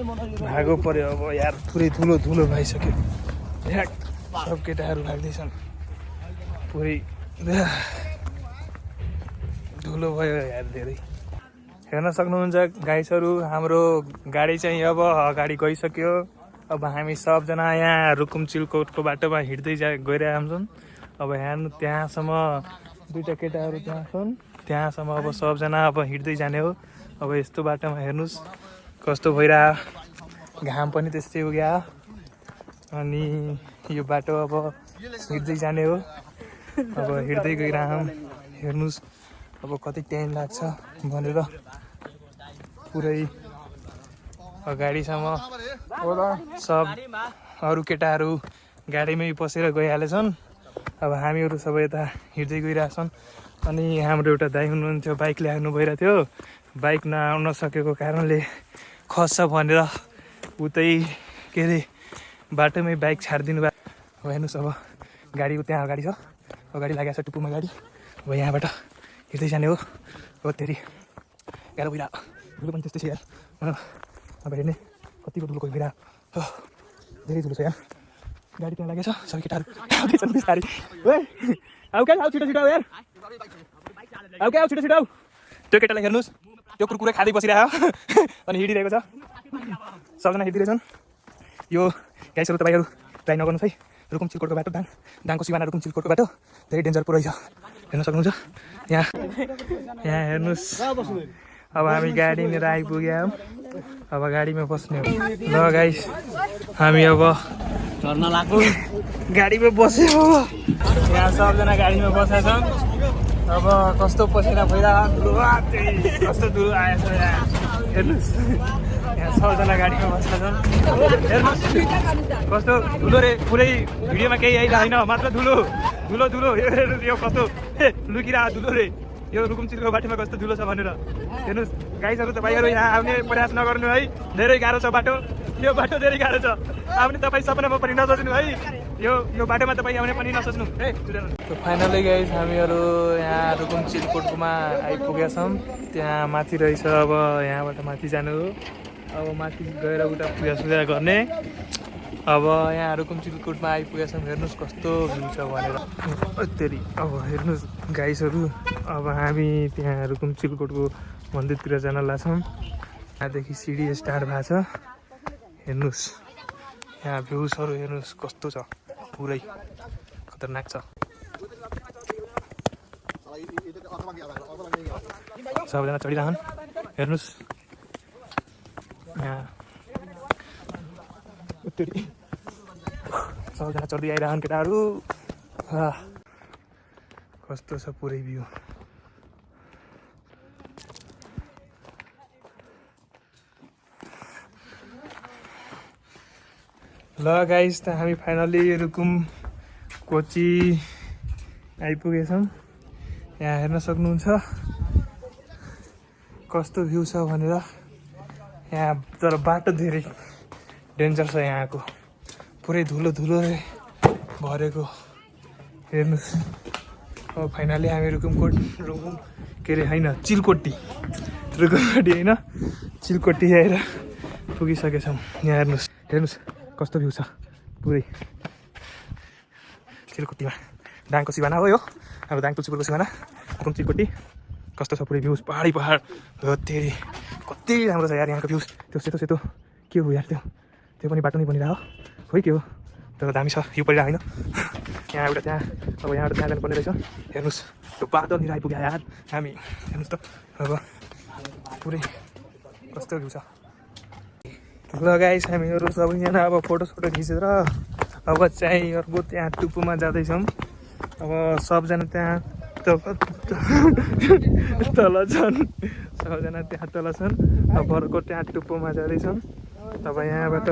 भागो पर्यो अब यार पुरै धुलो धुलो भइसक्यो यार सब केटाहरू भाग्दैछन् पुरै धुलो भयो यार धेरै हेर्न सक्नुहुन्छ गाइसहरू हाम्रो गाडी चाहिँ अब अगाडि गइसक्यो अब हामी सबजना यहाँ रुकुम चिलकोटको बाटोमा हिँड्दै गइरहेका छौँ अब हेर्नु त्यहाँसम्म दुईटा केटाहरू त्यहाँ छन् त्यहाँसम्म अब सबजना अब हिँड्दै जाने हो अब यस्तो बाटोमा हेर्नुहोस् कस्तो भइरहेको घाम पनि त्यस्तै उग्या अनि यो बाटो अब हिँड्दै जाने हो अब हिँड्दै गइरहौँ हेर्नुहोस् अब कति टाइम लाग्छ भनेर पुरै अगाडिसम्म सब अरू केटाहरू गाडीमै पसेर गइहालेछन् अब हामीहरू सबै यता हिँड्दै गइरहेछन् अनि हाम्रो एउटा दाइ हुनुहुन्थ्यो बाइक ल्याउनु भइरहेको थियो बाइक नआउन सकेको कारणले खस्छ भनेर उतै के अरे बाटोमै बाइक छाडिदिनु भयो अब हेर्नुहोस् अब गाडीको त्यहाँ अगाडि छ अगाडि लागेको छ टुप्पोमा गाडी अब यहाँबाट हिँड्दै जाने हो अब धेरै गाह्रो भइरहेको धुलो पनि त्यस्तै छ यार अब हेर्ने कतिको धुलो गइरहेको धेरै धुलो छ यार गाडी त्यहाँ लागेछ सबै केटाहरू आउँदैछन् बिस्तारै आऊ क्या आऊ छिटो छिटो यार आऊ क्या आऊ छिटो छिटो आऊ त्यो केटालाई हेर्नुहोस् त्यो कुरकुरे खाँदै बसिरहेको अनि हिँडिरहेको छ सबजना हिँडिरहेछन् यो गाइसहरू तपाईँहरू ट्राई नगर्नुहोस् है रुकुम चिलकोटको बाटो दाङको सिमाना रुकुम चिलकोटको बाटो धेरै डेन्जर पो रहेछ हेर्न सक्नुहुन्छ यहाँ हेर्नुहोस् अब हामी गाडी लिएर आइपुग्यौँ अब गाडीमा बस्ने हो ल गाइस हामी अब गाडीमा बस्यो यहाँ सबजना गाडीमा बसेका छन् अब कस्तो पसिना भइरहेको कस्तो धुलो आएछ यहाँ हेर्नुहोस् यहाँ सबजना गाडीमा बसेका छन् हेर्नुहोस् कस्तो धुलो रे पुरै भिडियोमा केही आइरहेन मात्र धुलो धुलो धुलो यो कस्तो लुकिरहेको धुलो रे यो रुकुम चिलको बाटोमा कस्तो धुलो छ भनेर हेर्नुहोस् गाइसहरू तपाईँहरू यहाँ आउने प्रयास नगर्नु है धेरै गाह्रो छ बाटो यो बाटो धेरै गाह्रो छ आउने तपाईँ सपनामा पनि नसोच्नु है यो बाटोमा तपाईँ आउने पनि नसोच्नु है फाइनली गाइस हामीहरू यहाँ रुकुम चिलकोटकोमा आइपुगेका छौँ त्यहाँ माथि रहेछ अब यहाँबाट माथि जानु हो अब माथि गएर उता पूजा गर्ने अब यहाँ रुकुम चिलकोटमा आइपुगेका छौँ हेर्नुहोस् कस्तो भ्यू छ भनेर तेरि अब हेर्नुहोस् गाइसहरू अब हामी त्यहाँ रुकुम चिलकोटको मन्दिरतिर जान लाग्छौँ यहाँदेखि सिडी स्टार्ट भएको छ हेर्नुहोस् यहाँ भ्यूजहरू हेर्नुहोस् कस्तो छ पुरै खतरनाक छ सबजना चढिरहन् हेर्नुहोस् यहाँ सबजना चढ्दै आइरहन् केटाहरू कस्तो छ पुरै भ्यू ल गाइस त हामी फाइनली रुकुम कोची आइपुगेछौँ यहाँ हेर्न सक्नुहुन्छ कस्तो भ्यू छ भनेर यहाँ तर बाटो धेरै डेन्जर छ यहाँको पुरै धुलो धुलो भरेको हेर्नुहोस् अब फाइनली हामी रुकुम के अरे होइन चिलकोटी होइन चिलकोटी आएर पुगिसकेछौँ यहाँ हेर्नुहोस् कस्तो भ्यू छ पुरै चिलकोटीमा दाङको सिमाना हो यो अब दाङ तुलसीपुरको सिमाना रुकुम चिलकोटी कस्तो छ पुरै भ्यूज पहाड हो धेरै कति राम्रो छ यार यहाँको भ्यूज त्यो सेतो सेतो के हो यार त्यो पनि बाटो नै बनिरहेको खोइ के हो तर दामी छ यो परिरहेको होइन यहाँ एउटा त्यहाँ अब यहाँबाट त्यहाँ जानुपर्ने रहेछ हेर्नुहोस् त्यो बाटोनिर आइपुग्यो यार हामी हेर्नुहोस् त अब पुरै कस्तो भ्यू छ ल गाइस हामीहरू सबैजना अब फोटोसोटो खिचेर अब चाहिँ अर्को त्यहाँ टुप्पोमा जाँदैछौँ अब सबजना त्यहाँ तल छन् सबजना त्यहाँ तल छन् अब अर्को त्यहाँ टुप्पोमा जाँदैछौँ अब यहाँबाट